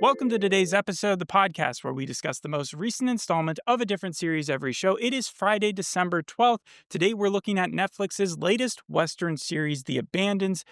Welcome to today's episode of the podcast where we discuss the most recent installment of a different series every show. It is Friday, December 12th. Today we're looking at Netflix's latest Western series, The Abandons,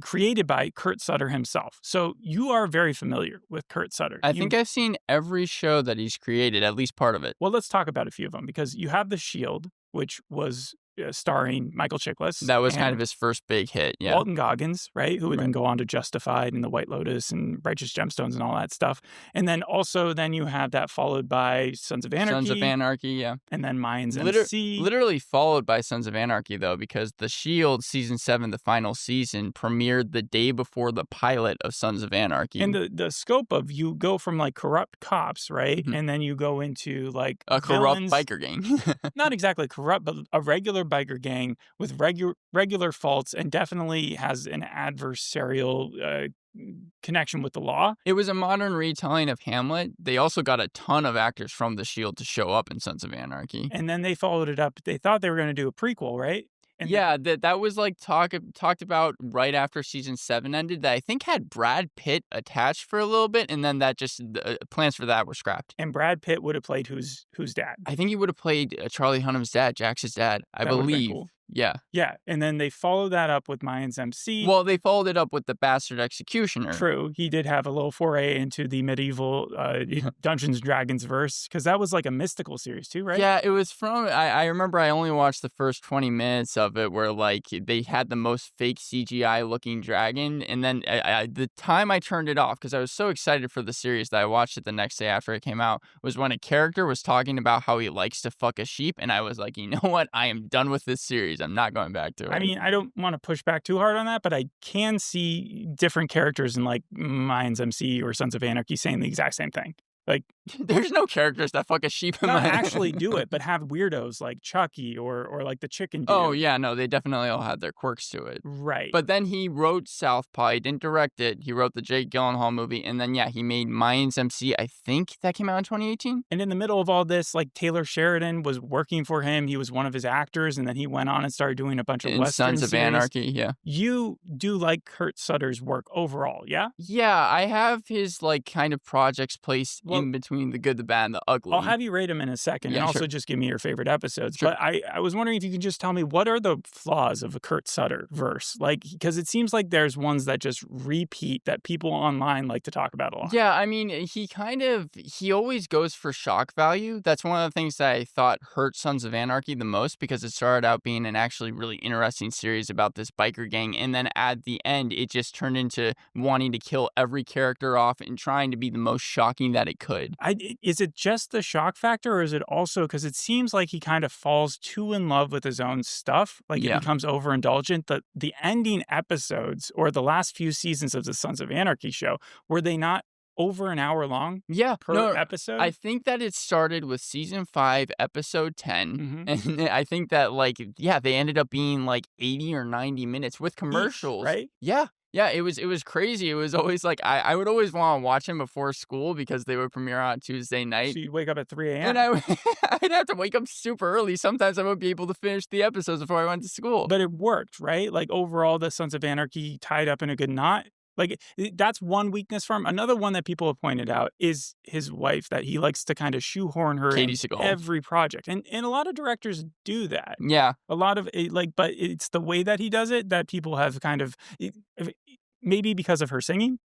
created by Kurt Sutter himself. So you are very familiar with Kurt Sutter. I think I've seen every show that he's created, at least part of it. Well, let's talk about a few of them because you have The Shield, which was starring Michael Chiklis. That was kind of his first big hit, yeah. Walton Goggins, right? Who would then go on to Justified and The White Lotus and Righteous Gemstones and all that stuff. And then also then you have that followed by Sons of Anarchy. Sons of Anarchy, yeah. And then Mayans MC. Literally followed by Sons of Anarchy, though, because The Shield Season 7, the final season, premiered the day before the pilot of Sons of Anarchy. And the scope of you go from like corrupt cops, right? Mm-hmm. And then you go into like a corrupt biker gang. Not exactly corrupt, but a regular biker gang with regular faults and definitely has an adversarial connection with the law. It was a modern retelling of Hamlet. They also got a ton of actors from The Shield to show up in Sons of Anarchy. And then they followed it up. They thought they were going to do a prequel, right? And yeah, that was like talked about right after season 7 ended. That I think had Brad Pitt attached for a little bit, and then that just plans for that were scrapped. And Brad Pitt would have played whose dad? I think he would have played Charlie Hunnam's dad, Jax's dad. I believe. Cool. Yeah. Yeah. And then they followed that up with Mayans MC. Well, they followed it up with The Bastard Executioner. True. He did have a little foray into the medieval Dungeons & Dragons verse, because that was like a mystical series too, right? Yeah, it was from, I remember I only watched the first 20 minutes of it where like they had the most fake CGI looking dragon. And then the time I turned it off, because I was so excited for the series that I watched it the next day after it came out, was when a character was talking about how he likes to fuck a sheep. And I was like, you know what? I am done with this series. I'm not going back to it. I mean, I don't want to push back too hard on that, but I can see different characters in like Mayans MC or Sons of Anarchy saying the exact same thing. Like, there's no characters that fuck a sheep in my actually do it, but have weirdos like Chucky or like the chicken dude. Oh, yeah, no, they definitely all had their quirks to it. Right. But then he wrote Southpaw. He didn't direct it. He wrote the Jake Gyllenhaal movie. And then, yeah, he made Mayans MC. I think that came out in 2018. And in the middle of all this, like Taylor Sheridan was working for him. He was one of his actors. And then he went on and started doing a bunch of Western Sons of series. Anarchy, yeah. You do like Kurt Sutter's work overall, yeah? Yeah, I have his like kind of projects placed in between the good, the bad, and the ugly. I'll have you rate them in a second, and also just give me your favorite episodes. Sure. But I was wondering if you could just tell me, what are the flaws of a Kurt Sutter verse? Like, because it seems like there's ones that just repeat that people online like to talk about a lot. Yeah, I mean, he always goes for shock value. That's one of the things that I thought hurt Sons of Anarchy the most, because it started out being an actually really interesting series about this biker gang, and then at the end, it just turned into wanting to kill every character off and trying to be the most shocking that it could. Is it just the shock factor, or is it also because it seems like he kind of falls too in love with his own stuff? Like it becomes overindulgent. The ending episodes or the last few seasons of the Sons of Anarchy show, were they not over an hour long per episode? I think that it started with season 5, episode 10. Mm-hmm. And I think that they ended up being like 80 or 90 minutes with commercials. Right? Yeah. Yeah, it was crazy. It was always like, I would always want to watch them before school because they would premiere on Tuesday night. So you'd wake up at 3 a.m. And I'd have to wake up super early. Sometimes I wouldn't be able to finish the episodes before I went to school. But it worked, right? Like overall, the Sons of Anarchy tied up in a good knot. Like that's one weakness for him. Another one that people have pointed out is his wife, that he likes to kind of shoehorn her in every project. And a lot of directors do that. Yeah. A lot of it, but it's the way that he does it that people have kind of, maybe because of her singing.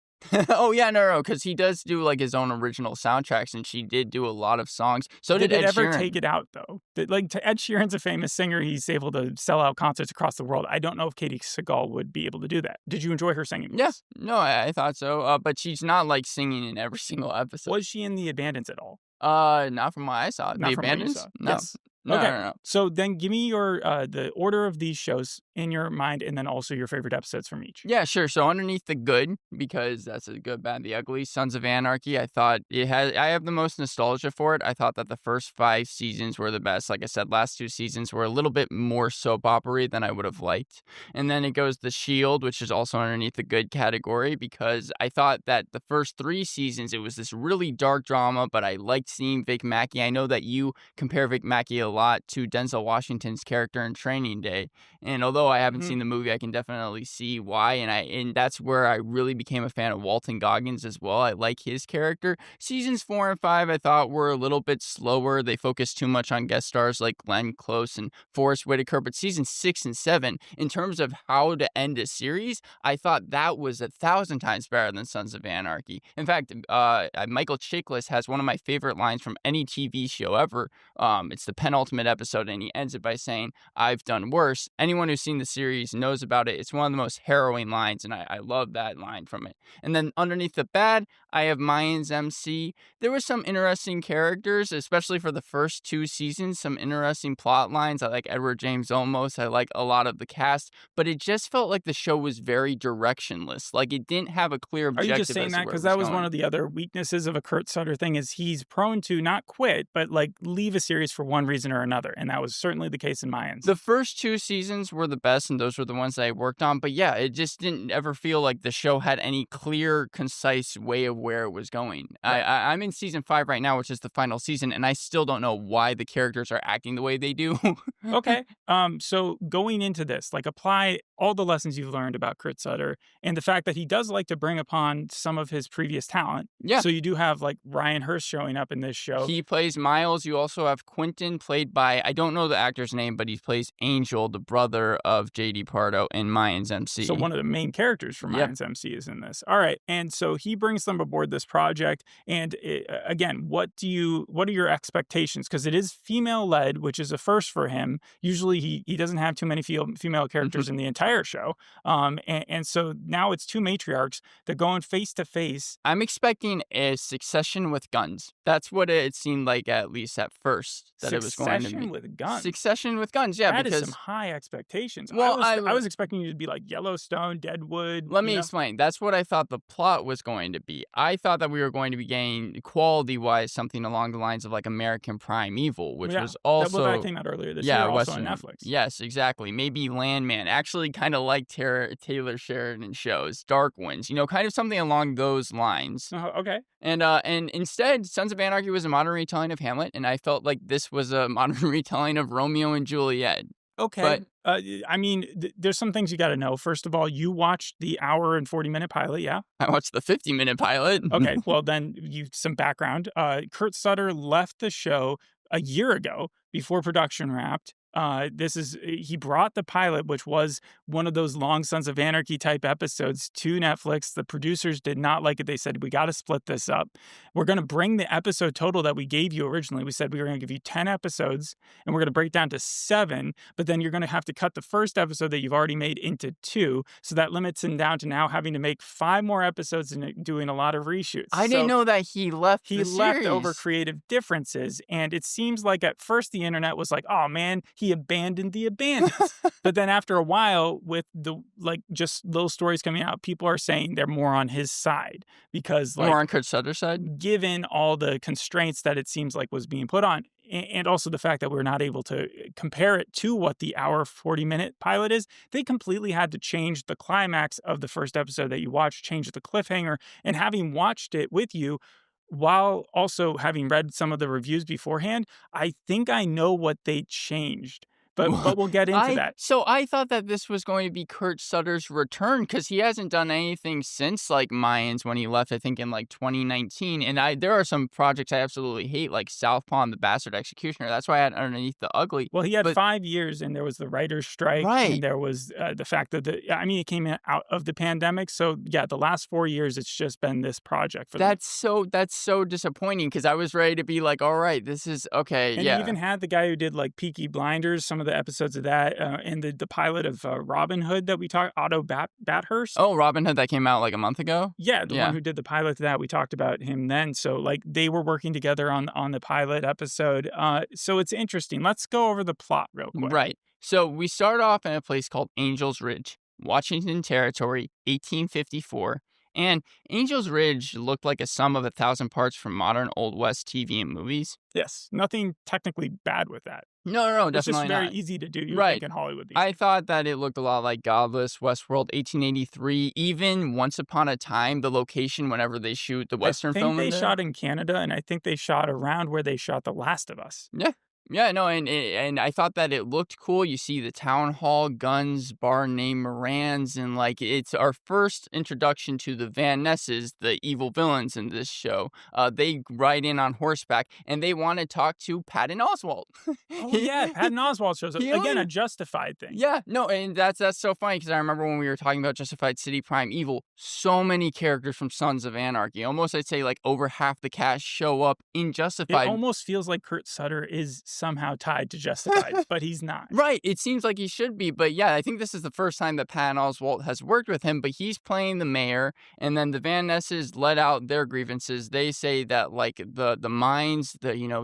Oh, yeah, no, because he does do like his own original soundtracks, and she did do a lot of songs. So did Ed it ever Sheeran. Take it out, though? Ed Sheeran's a famous singer. He's able to sell out concerts across the world. I don't know if Katie Seagal would be able to do that. Did you enjoy her singing? Yeah, no, I thought so. But she's not like singing in every single episode. Was she in The Abandons at all? Not from what I saw. The Abandons? No. Yes. No, okay. No. So then give me your the order of these shows in your mind, and then also your favorite episodes from each. Yeah, sure. So underneath the good, because that's the good, bad, the ugly, Sons of Anarchy, I thought I have the most nostalgia for it. I thought that the first 5 seasons were the best. Like I said, last 2 seasons were a little bit more soap opera than I would have liked. And then it goes The Shield, which is also underneath the good category, because I thought that the first 3 seasons, it was this really dark drama, but I liked seeing Vic Mackey. I know that you compare Vic Mackey a lot to Denzel Washington's character in Training Day. And although I haven't Mhm. seen the movie, I can definitely see why. And that's where I really became a fan of Walton Goggins as well. I like his character. Seasons 4 and 5 I thought were a little bit slower. They focused too much on guest stars like Glenn Close and Forrest Whitaker. But season 6 and 7, in terms of how to end a series, I thought that was 1,000 times better than Sons of Anarchy. In fact, Michael Chiklis has one of my favorite lines from any TV show ever. It's the penultimate episode, and he ends it by saying, "I've done worse." Anyone who's seen the series knows about it. It's one of the most harrowing lines, and I love that line from it. And then underneath the bad, I have Mayans MC. There were some interesting characters, especially for the first 2 seasons, some interesting plot lines. I like Edward James Olmos. I like a lot of the cast, but it just felt like the show was very directionless. Like it didn't have a clear Are objective. you just saying that because that was one of the other weaknesses of a Kurt Sutter thing is he's prone to not quit, but like leave a series for one reason or another. And that was certainly the case in Mayans. The first 2 seasons were the best, and those were the ones that I worked on. But yeah, it just didn't ever feel like the show had any clear, concise way of where it was going. Right. I'm in season 5 right now, which is the final season, and I still don't know why the characters are acting the way they do. Okay. So going into this, like apply all the lessons you've learned about Kurt Sutter and the fact that he does like to bring upon some of his previous talent. Yeah. So you do have like Ryan Hurst showing up in this show. He plays Miles. You also have Quentin, played by, I don't know the actor's name, but he plays Angel, the brother of J.D. Pardo in Mayans MC. So one of the main characters from Mayans MC is in this. All right. And so he brings them aboard this project. And again, what are your expectations? Because it is female led, which is a first for him. Usually he doesn't have too many female characters in the entire show. And so now it's 2 matriarchs. They're going face to face. I'm expecting a succession with guns. That's what it seemed like, at least at first, that it was going to be. Succession with guns. Succession with guns, yeah. That because is some high expectations. Well, I was expecting you to be like Yellowstone, Deadwood. Let me explain. That's what I thought the plot was going to be. I thought that we were going to be getting, quality-wise, something along the lines of like American Primeval, which was also... that came out earlier this year, also on Netflix. Yes, exactly. Maybe Landman. Actually kind of like Taylor Sheridan shows. Dark Winds. Kind of something along those lines. Okay. And instead, Sons of Anarchy was a modern retelling of Hamlet, and I felt like this was a modern retelling of Romeo and Juliet. Okay. But, there's some things you got to know. First of all, you watched the hour and 40-minute pilot, yeah? I watched the 50-minute pilot. Okay, well, then some background. Kurt Sutter left the show a year ago before production wrapped. He brought the pilot, which was one of those long Sons of Anarchy type episodes, to Netflix. The producers did not like it. They said, we got to split this up. We're going to bring the episode total that we gave you originally. We said we were going to give you 10 episodes and we're going to break down to 7, but then you're going to have to cut the first episode that you've already made into 2. So that limits him down to now having to make 5 more episodes and doing a lot of reshoots. I didn't know that he left the series. Left over creative differences. And it seems like at first the internet was like, oh man, he abandoned the abandoned. But then after a while, with just little stories coming out, people are saying they're more on his side because more on Kurt Sutter's side, given all the constraints that it seems like was being put on, and also the fact that we're not able to compare it to what the hour 40-minute pilot is. They completely had to change the climax of the first episode that you watched, change the cliffhanger, and having watched it with you, while also having read some of the reviews beforehand, I think I know what they changed. But we'll get into that. So I thought that this was going to be Kurt Sutter's return because he hasn't done anything since like Mayans when he left, I think in like 2019. And there are some projects I absolutely hate, like Southpaw and The Bastard Executioner. That's why I had Underneath the Ugly. Well, he had 5 years, and there was the writer's strike. Right. And there was the fact that it came out of the pandemic. So yeah, the last 4 years, it's just been this project for them. That's so disappointing because I was ready to be like, all right, this is okay. And he even had the guy who did like Peaky Blinders, some of the episodes of that, and the pilot of Robin Hood that we talked, Otto Bathurst. Oh, Robin Hood that came out like a month ago? Yeah, the one who did the pilot to that. We talked about him then. So like they were working together on the pilot episode. So it's interesting. Let's go over the plot real quick. Right. So we start off in a place called Angels Ridge, Washington Territory, 1854. And Angel's Ridge looked like a sum of 1,000 parts from modern Old West TV and movies. Yes, nothing technically bad with that. No, definitely not. It's just very easy to do. You think in Hollywood. I thought that it looked a lot like Godless, Westworld, 1883, even Once Upon a Time, the location whenever they shoot the Western film. I think they shot in Canada, and I think they shot around where they shot The Last of Us. Yeah. Yeah, no, and I thought that it looked cool. You see the town hall, guns, bar named Moran's, and like it's our first introduction to the Van Nesses, the evil villains in this show. They ride in on horseback and they want to talk to Patton Oswalt. Oh he, yeah, Patton Oswalt shows up he again. A only Justified thing. Yeah, no, and that's so funny because I remember when we were talking about Justified City Prime Evil, so many characters from Sons of Anarchy, almost I'd say like over half the cast show up in It Justified. almost feels like Kurt Sutter is somehow tied to Justified, but he's not. Right, it seems like he should be, but yeah, I think this is the first time that Patton Oswalt has worked with him, but he's playing the mayor, and then the Van Nesses let out their grievances. They say that like the mines,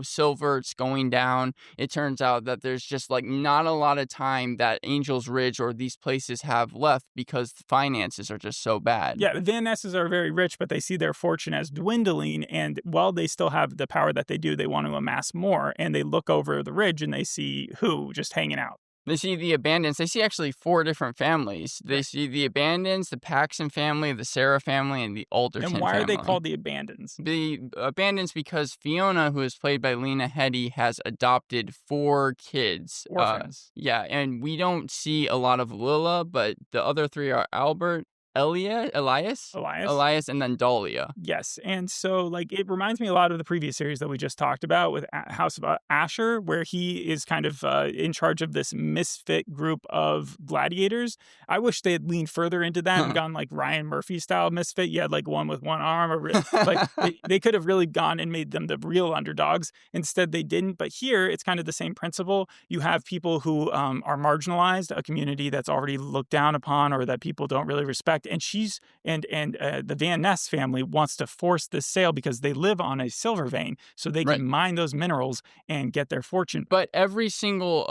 silver, it's going down. It turns out that there's just like not a lot of time that Angel's Ridge or these places have left because the finances are just so bad. Yeah, the Van Nesses are very rich, but they see their fortune as dwindling, and while they still have the power that they do, they want to amass more, and they look over the ridge and they see who just hanging out. They see the Abandons. They see actually 4 different families. They see the Abandons, the Paxson family, the Sarah family, and the Alderton family. And why are they called the Abandons? The Abandons because Fiona, who is played by Lena Headey, has adopted 4 kids. Orphans. Yeah, and we don't see a lot of Lila, but the other 3 are Albert, Elias, and then Dahlia. Yes, and so like it reminds me a lot of the previous series that we just talked about with House of Asher, where he is kind of in charge of this misfit group of gladiators. I wish they had leaned further into that and gone like Ryan Murphy style misfit. You had like one with one arm, or like they could have really gone and made them the real underdogs. Instead, they didn't. But here, it's kind of the same principle. You have people who are marginalized, a community that's already looked down upon or that people don't really respect. And the Van Ness family wants to force this sale because they live on a silver vein, so they can mine those minerals and get their fortune. But every single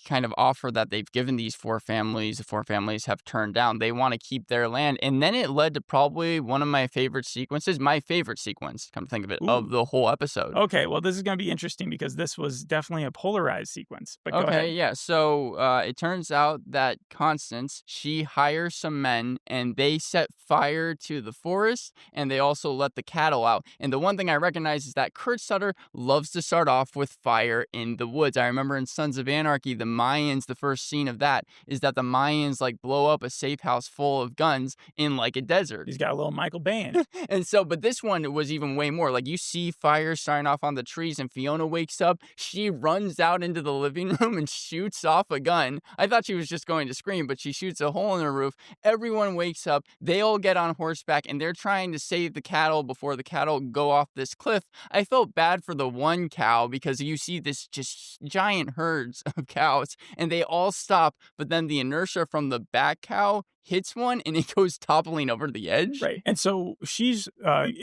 kind of offer that they've given these 4 families, the 4 families have turned down. They want to keep their land, and then it led to probably one of my favorite sequences, come to think of it, of the whole episode. Okay, well, this is going to be interesting because this was definitely a polarized sequence. But go ahead. Yeah. So it turns out that Constance, she hires some men, and they set fire to the forest, and they also let the cattle out. And the one thing I recognize is that Kurt Sutter loves to start off with fire in the woods. I remember in Sons of Anarchy, the Mayans, the first scene of that is that the Mayans like blow up a safe house full of guns in like a desert. He's got a little Michael Bay in it. And so, but this one was even way more. Like you see fire starting off on the trees, and Fiona wakes up. She runs out into the living room and shoots off a gun. I thought she was just going to scream, but she shoots a hole in the roof. Everyone wakes up. They all get on horseback, and they're trying to save the cattle before the cattle go off this cliff. I felt bad for the one cow because you see this just giant herds of cows, and they all stop, but then the inertia from the back cow hits one and it goes toppling over the edge. Right. And so she's,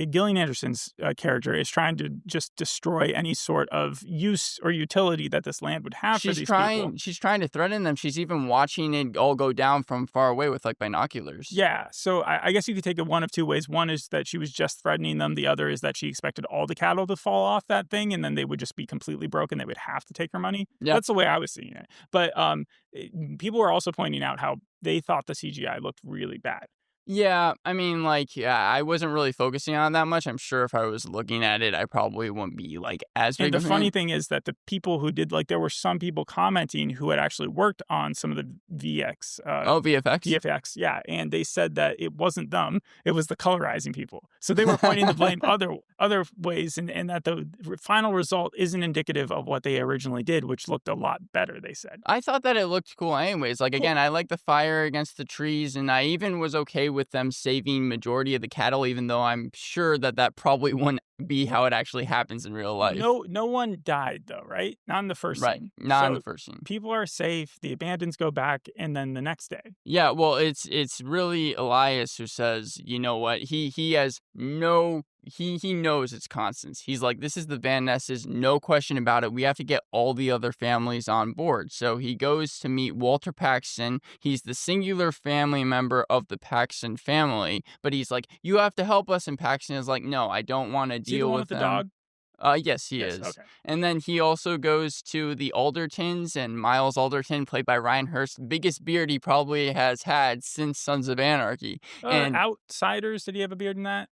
Gillian Anderson's character is trying to just destroy any sort of use or utility that this land would have for these people. She's trying to threaten them. She's even watching it all go down from far away with like binoculars. Yeah. So I guess you could take it one of 2 ways. One is that she was just threatening them. The other is that she expected all the cattle to fall off that thing, and then they would just be completely broken. They would have to take her money. Yeah. That's the way I was seeing it. But people were also pointing out how they thought the CGI looked really bad. Yeah, I mean, I wasn't really focusing on that much. I'm sure if I was looking at it, I probably wouldn't be, as big And of the a funny fan. thing is that the people who did, there were some people commenting who had actually worked on some of the VFX. VFX, yeah. And they said that it wasn't them. It was the colorizing people. So they were pointing the blame other ways, and that the final result isn't indicative of what they originally did, which looked a lot better, they said. I thought that it looked cool anyways. Again, I like the fire against the trees, and I even was okay with them saving majority of the cattle, even though I'm sure that probably wouldn't be how it actually happens in real life. No one died though, right? Not in the first scene. Right, not in the first scene. People are safe. The Abandons go back, and then the next day. Yeah, well, it's really Elias who says, you know what? He has no. He knows it's Constance. He's like, this is the Van Nesses, no question about it. We have to get all the other families on board. So he goes to meet Walter Paxson. He's the singular family member of the Paxson family. But he's like, you have to help us. And Paxson is like, no, I don't want to deal with the them. dog? Yes, he Yes. is. Okay. And then he also goes to the Aldertons, and Miles Alderton, played by Ryan Hurst, biggest beard he probably has had since Sons of Anarchy. And Outsiders. Did he have a beard in that?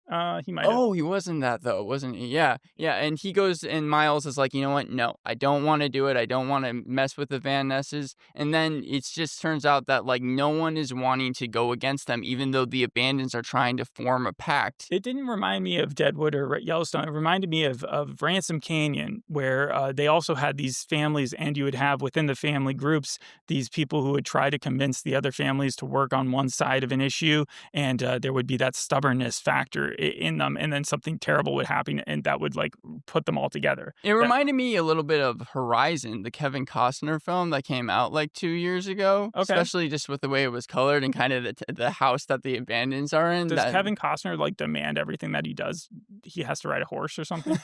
He might have. oh, he was in that though, wasn't he? Yeah, yeah. And he goes, and Miles is like, you know what? No, I don't want to do it. I don't want to mess with the Van Nesses. And then it just turns out that like no one is wanting to go against them, even though the Abandons are trying to form a pact. It didn't remind me of Deadwood or Yellowstone. It reminded me of Ransom Canyon, where they also had these families, and you would have within the family groups these people who would try to convince the other families to work on one side of an issue, and there would be that stubbornness factor in them, and then something terrible would happen, and that would like put them all together. It reminded me a little bit of Horizon, the Kevin Costner film that came out like 2 years ago, Okay. especially just with the way it was colored and kind of the house that the Abandons are in. Does Kevin Costner like demand everything that he does? He has to ride a horse or something?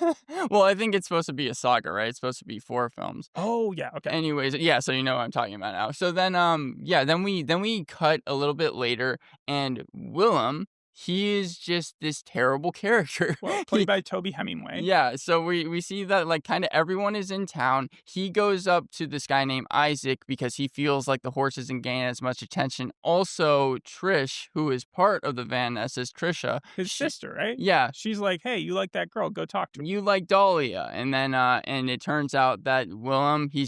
Well, I think it's supposed to be a saga, right? It's supposed to be 4 films. Oh, yeah. Okay. Anyways, yeah, so you know what I'm talking about now. So then yeah, then we cut a little bit later, and Willem, he is just this terrible character. Well, played by Toby Hemingway. Yeah, so we see that like kind of everyone is in town. He goes up to this guy named Isaac because he feels like the horse isn't getting as much attention. Also, Trish, who is part of the Van Nesses, Trisha, His sister, right? yeah, She's like, hey, you like that girl? Go talk to her. you like Dahlia. And then and it turns out that Willem, he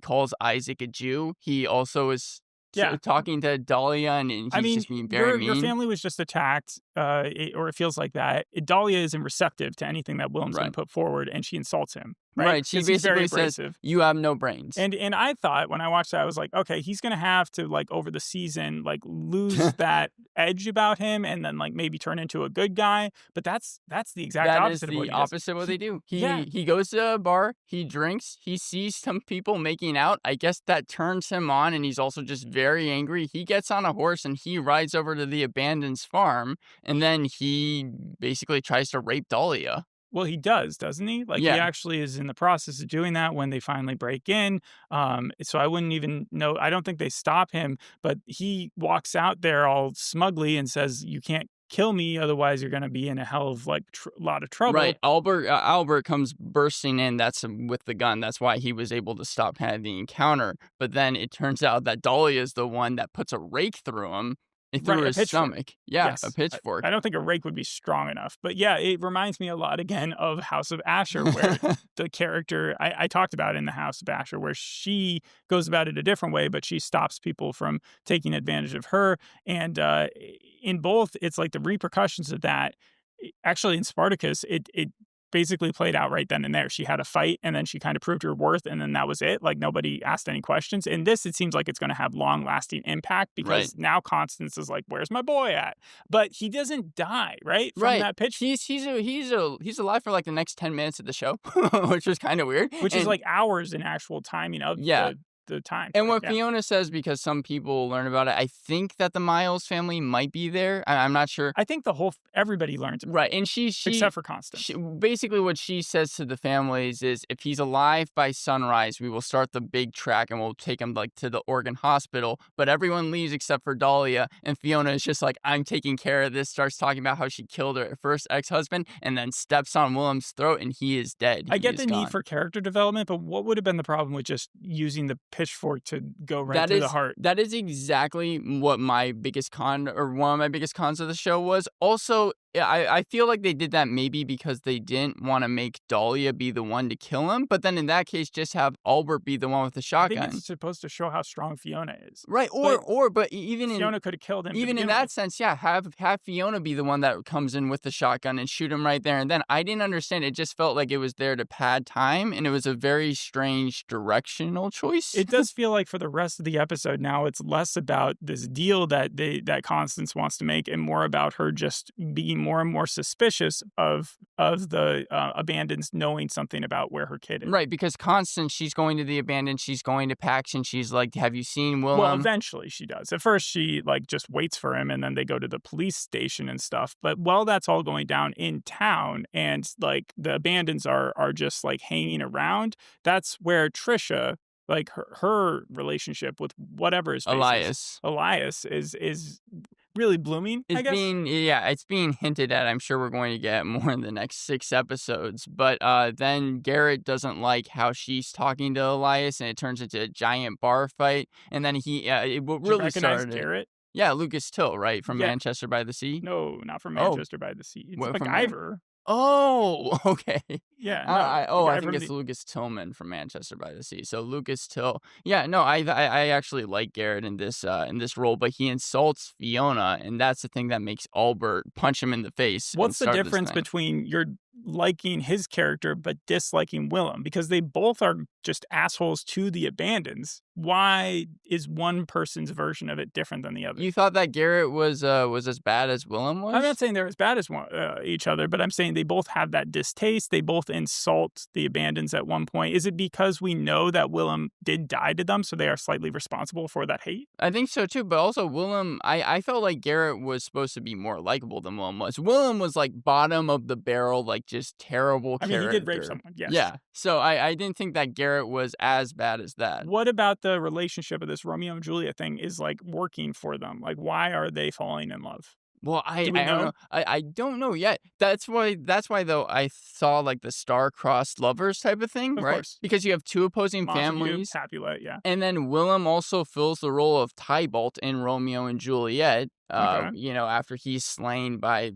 calls Isaac a Jew. He also is Yeah. talking to Dahlia, and he's just being very mean. Your family was just attacked, or it feels like that. Dahlia isn't receptive to anything that Willem's going to put forward, and she insults him. Right? She basically says, "You have no brains." And I thought when I watched that, I was like, okay, he's going to have to like over the season like lose that edge about him, and then like maybe turn into a good guy. But that's the exact opposite of what he does. opposite of what they do. He goes to a bar, he drinks, he sees some people making out. I guess that turns him on, and he's also just very angry. He gets on a horse and he rides over to the Abandons farm, and then he basically tries to rape Dahlia. Well, he does, doesn't he? Like, he actually is in the process of doing that when they finally break in. So I wouldn't even know. I don't think they stop him, but he walks out there all smugly and says, you can't kill me, otherwise you're going to be in a hell of like lot of trouble. Right. Albert comes bursting in. That's with the gun. That's why he was able to stop kind of the encounter. But then it turns out that Dahlia is the one that puts a rake through him. Through his stomach. Yeah, yes. A pitchfork. I don't think a rake would be strong enough. But yeah, it reminds me a lot again of House of Asher, where the character I talked about in the House of Asher, where she goes about it a different way, but she stops people from taking advantage of her. And in both, it's like the repercussions of that. Actually, in Spartacus, it basically played out right then and there. She had a fight, and then she kind of proved her worth, and then that was it. Like, nobody asked any questions. In this, it seems like it's going to have long-lasting impact, because now Constance is like, where's my boy at? But he doesn't die, right? From that pitch. He's alive for like the next 10 minutes of the show, which was kind of weird. Which is like hours in actual timing of the time. And what Fiona says, because some people learn about it, I think that the Miles family might be there. I'm not sure. I think everybody learns about it. And she except for Constance. Basically what she says to the families is, if he's alive by sunrise, we will start the big track and we'll take him like to the Oregon hospital. But everyone leaves except for Dahlia, and Fiona is just like, I'm taking care of this, starts talking about how she killed her first ex-husband, and then steps on Willem's throat, and he is dead. I get the need for character development, but what would have been the problem with just using the pitchfork to go right through the heart? That is exactly what my biggest con, or one of my biggest cons of the show was. Also, I feel like they did that maybe because they didn't want to make Dahlia be the one to kill him, but then in that case, just have Albert be the one with the shotgun. I think it's supposed to show how strong Fiona is. Right, but even Fiona could have killed him. Even in that sense, have Fiona be the one that comes in with the shotgun and shoot him right there and then. I didn't understand. It just felt like it was there to pad time, and it was a very strange directional choice. It does feel like for the rest of the episode now, it's less about this deal that Constance wants to make, and more about her just being more and more suspicious of the Abandons knowing something about where her kid is. Right, because Constance, she's going to the Abandons, she's going to Pax, and she's like, have you seen Willem? Well, eventually she does. At first she like just waits for him, and then they go to the police station and stuff. But while that's all going down in town, and like the Abandons are just like hanging around, that's where Trisha, like her relationship with whatever his face Elias is really blooming, I guess. It's being hinted at. I'm sure we're going to get more in the next 6 episodes. But then Garrett doesn't like how she's talking to Elias, and it turns into a giant bar fight. And then what Did you really recognize started it. Garrett? Yeah, Lucas Till, right, from Yeah. Manchester by the Sea. No, not from Oh, Manchester by the Sea. It's from where? MacGyver. Oh, okay. Yeah, no, the I guy think from it's the Lucas Tillman from Manchester by the Sea. So Lucas Till, yeah, no, I actually like Garrett in this role, but he insults Fiona, and that's the thing that makes Albert punch him in the face and What's the start this difference thing. between you're liking his character but disliking Willem? Because they both are just assholes to the Abandons. Why is one person's version of it different than the other? You thought that Garrett was as bad as Willem I'm not was? saying they're as bad as each other, but I'm saying they both have that distaste. They both insult the Abandons at one point. Is it because we know that Willem did die to them, so they are slightly responsible for that hate? I think so too, but also Willem, I felt like Garrett was supposed to be more likable than Willem was. Willem was like bottom of the barrel, like just terrible I mean, he did rape character. someone, yes. Yeah, so I didn't think that Garrett was as bad as that. What about the relationship of this Romeo and Juliet thing is like working for them? Like, why are they falling in love? Well, Do we I don't know? know. I don't know yet. That's why though I saw like the star-crossed lovers type of thing, Of right? course. Because you have two opposing Montague, families. Capulet, yeah. And then Willem also fills the role of Tybalt in Romeo and Juliet. Okay. After he's slain by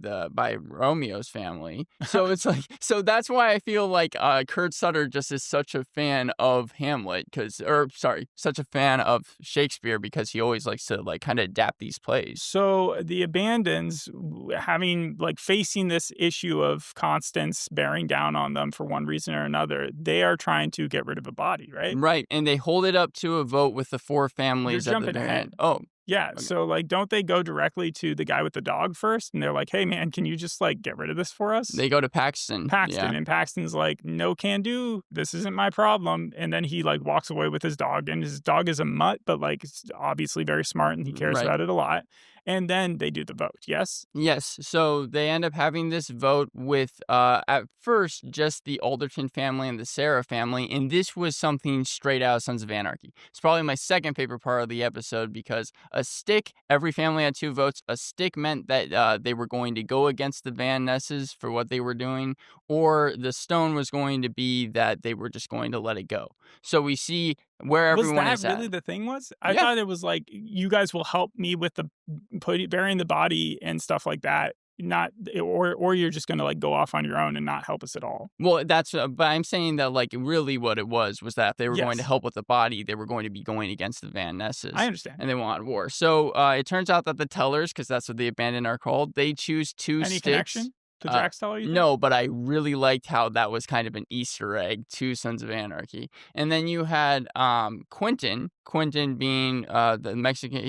Romeo's family. So it's like, so that's why I feel like Kurt Sutter just is such a fan of such a fan of Shakespeare because he always likes to like kind of adapt these plays. So the Abandons, having like facing this issue of Constance bearing down on them for one reason or another, they are trying to get rid of a body, right? Right, and they hold it up to a vote with the 4 families You're at the jumping very ahead. end. Oh, Yeah. okay. So like, don't they go directly to the guy with the dog first? And they're like, hey man, can you just like get rid of this for us? They go to Paxton. Paxton. Yeah. And Paxton's like, no can do. This isn't my problem. And then he like walks away with his dog, and his dog is a mutt, but like it's obviously very smart and he cares Right. about it a lot. And then they do the vote. Yes. Yes, so they end up having this vote with, at first, just the Alderton family and the Sarah family, and this was something straight out of Sons of Anarchy. It's probably my second favorite part of the episode because a stick, every family had 2 votes. A stick meant that they were going to go against the Van Nesses for what they were doing, or the stone was going to be that they were just going to let it go. So we see where everyone Was is that at. really the thing was? I Yeah. thought it was like, you guys will help me with the burying the body and stuff like that. Not, or you're just going to like go off on your own and not help us at all. Well, but I'm saying that like really what it was that if they were going to Yes. help with the body, they were going to be going against the Van Nesses. I understand. And they wanted war. So it turns out that the tellers, because that's what the abandoned are called, they choose 2 Any sticks. connection to Jack's Teller? You think? No, but I really liked how that was kind of an Easter egg to Sons of Anarchy. And then you had Quentin being the Mexican,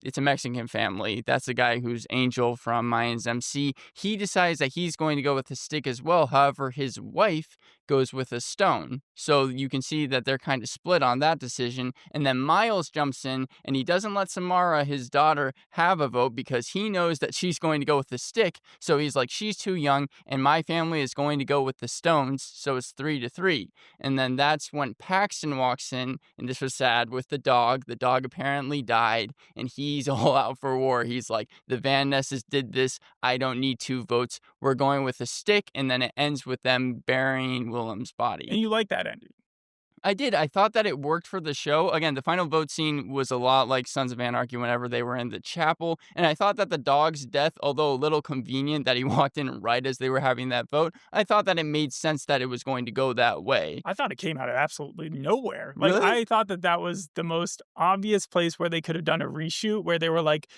it's a Mexican family. That's the guy who's Angel from Mayans MC. He decides that he's going to go with the stick as well. However, his wife goes with a stone. So you can see that they're kind of split on that decision. And then Miles jumps in and he doesn't let Samara, his daughter, have a vote because he knows that she's going to go with the stick. So he's like, she's too young and my family is going to go with the stones. So it's 3-3. And then that's when Paxton walks in, and this was sad, with the dog. The dog apparently died and he's all out for war. He's like, the Van Nesses did this. I don't need 2 votes. We're going with a stick. And then it ends with them burying Willem's body. And you like that ending? I did. I thought that it worked for the show. Again, the final vote scene was a lot like Sons of Anarchy whenever they were in the chapel. And I thought that the dog's death, although a little convenient that he walked in right as they were having that vote, I thought that it made sense that it was going to go that way. I thought it came out of absolutely nowhere. Like, Really? I thought that was the most obvious place where they could have done a reshoot, where they were like,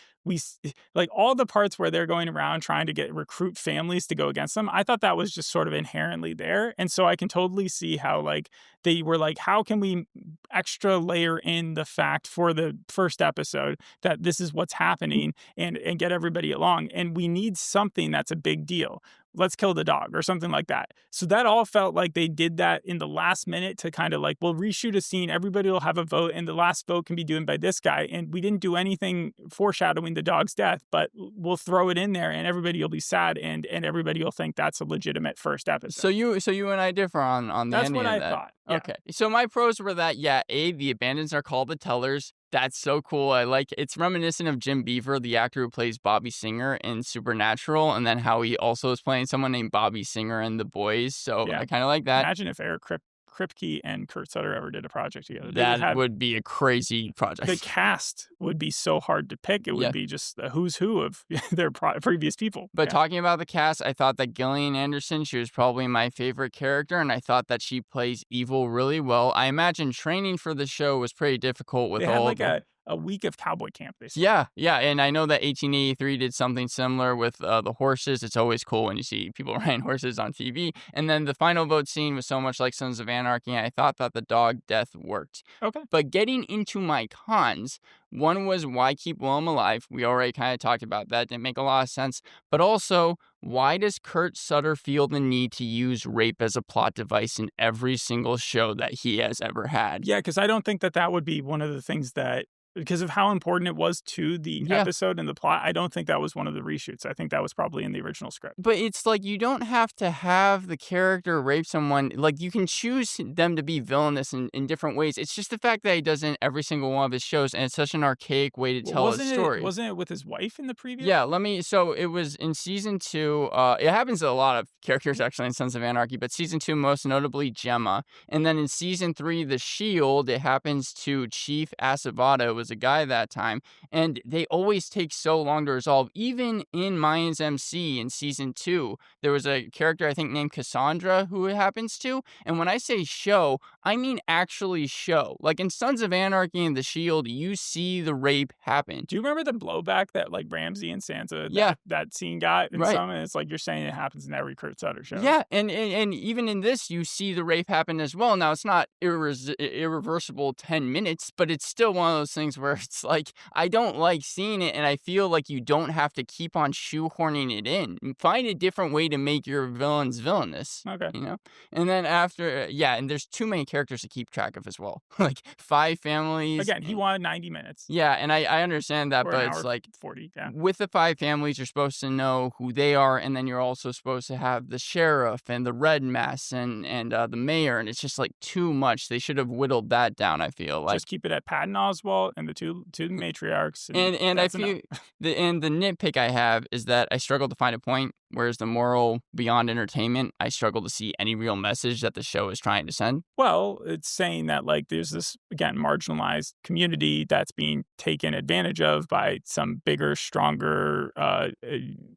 like all the parts where they're going around trying to recruit families to go against them. I thought that was just sort of inherently there. And so I can totally see how like they were like, how can we extra layer in the fact for the first episode that this is what's happening and get everybody along. And we need something that's a big deal. Let's kill the dog or something like that. So that all felt like they did that in the last minute to kind of like, we'll reshoot a scene. Everybody will have a vote and the last vote can be done by this guy. And we didn't do anything foreshadowing the dog's death, but we'll throw it in there and everybody will be sad and everybody will think that's a legitimate first episode. So you and I differ on the That's ending what of I that. thought. Yeah. Okay. So my pros were that, the Abandons are called the tellers. That's so cool. I like it's reminiscent of Jim Beaver, the actor who plays Bobby Singer in Supernatural, and then how he also is playing someone named Bobby Singer in The Boys. So Yeah. I kind of like that. Imagine if Eric Kripke and Kurt Sutter ever did a project together. That would be a crazy project. The cast would be so hard to pick. It would be just the who's who of their previous people. But talking about the cast, I thought that Gillian Anderson, she was probably my favorite character, and I thought that she plays evil really well. I imagine training for the show was pretty difficult with all like a week of cowboy camp, basically. Yeah, and I know that 1883 did something similar with the horses. It's always cool when you see people riding horses on TV. And then the final vote scene was so much like Sons of Anarchy, and I thought that the dog death worked. Okay. But getting into my cons, one was why keep Willem alive? We already kind of talked about that. Didn't make a lot of sense. But also, why does Kurt Sutter feel the need to use rape as a plot device in every single show that he has ever had? Yeah, because I don't think that would be one of the things that, because of how important it was to the episode and the plot, I don't think that was one of the reshoots. I think that was probably in the original script. But it's like you don't have to have the character rape someone. Like, you can choose them to be villainous in different ways. It's just the fact that he does it in every single one of his shows, and it's such an archaic way to tell a story. Wasn't it with his wife in the previous? Yeah, so it was in season 2. It happens to a lot of characters, actually, in Sons of Anarchy, but season 2, most notably Gemma. And then in season 3, The Shield, it happens to Chief Acevada. It was a guy that time, and they always take so long to resolve. Even in Mayans MC in season 2, there was a character I think named Cassandra who it happens to, and when I say show, I mean actually show. Like in Sons of Anarchy and The Shield, you see the rape happen. Do you remember the blowback that like Ramsey and Sansa that scene got in some? And it's like you're saying it happens in every Kurt Sutter show. Yeah, and even in this, you see the rape happen as well. Now it's not irreversible 10 minutes, but it's still one of those things where it's like, I don't like seeing it, and I feel like you don't have to keep on shoehorning it in. Find a different way to make your villains villainous. Okay. You know? And then after, and there's too many characters to keep track of as well. Like 5 families. Again, he wanted 90 minutes. Yeah, and I understand that, but it's like 40, with the 5 families, you're supposed to know who they are, and then you're also supposed to have the sheriff and the red mess and the mayor, and it's just like too much. They should have whittled that down, I feel like. Just keep it at Patton Oswalt and the two matriarchs. And I feel the nitpick I have is that I struggle to find a point, whereas the moral beyond entertainment, I struggle to see any real message that the show is trying to send. Well, it's saying that like there's this, again, marginalized community that's being taken advantage of by some bigger, stronger,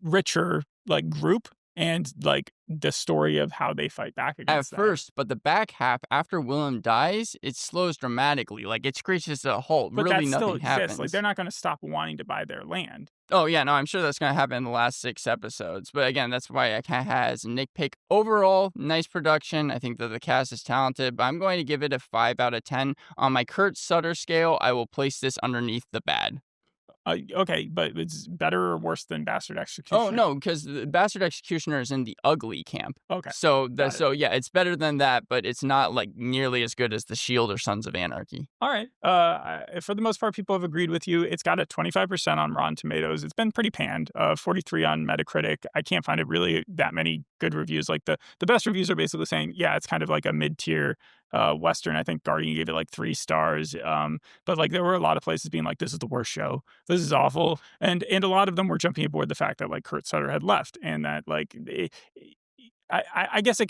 richer like group, and like the story of how they fight back against that. At first, but the back half, after Willem dies, it slows dramatically. Like it screeches to a halt. But really that nothing still exists. happens. Like they're not going to stop wanting to buy their land. Oh, yeah, no, I'm sure that's going to happen in the last 6 episodes. But again, that's why I kind of had as a nitpick. Overall, nice production. I think that the cast is talented, but I'm going to give it a 5 out of 10. On my Kurt Sutter scale, I will place this underneath the bad. Okay, but it's better or worse than Bastard Executioner? Oh, no, because the Bastard Executioner is in the ugly camp. Okay. So it's better than that, but it's not like nearly as good as The Shield or Sons of Anarchy. All right. For the most part, people have agreed with you. It's got a 25% on Rotten Tomatoes. It's been pretty panned. 43 on Metacritic. I can't find it really that many good reviews. Like the best reviews are basically saying, yeah, it's kind of like a mid-tier Western. I think Guardian gave it like 3 stars. But like there were a lot of places being like, this is the worst show. This is awful. And a lot of them were jumping aboard the fact that like Kurt Sutter had left, and that like I guess it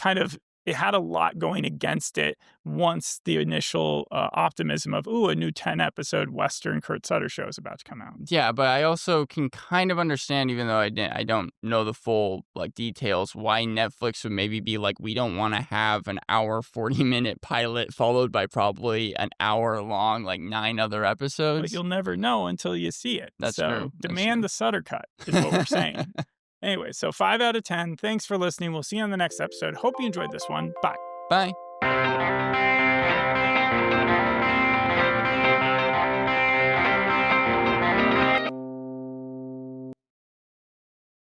had a lot going against it once the initial optimism of, a new 10-episode Western Kurt Sutter show is about to come out. Yeah, but I also can kind of understand, even though I don't know the full like details, why Netflix would maybe be like, we don't want to have an hour 40-minute pilot followed by probably an hour long, like 9 other episodes. But you'll never know until you see it. That's true. Demand the Sutter cut is what we're saying. Anyway, so 5 out of 10. Thanks for listening. We'll see you on the next episode. Hope you enjoyed this one. Bye. Bye.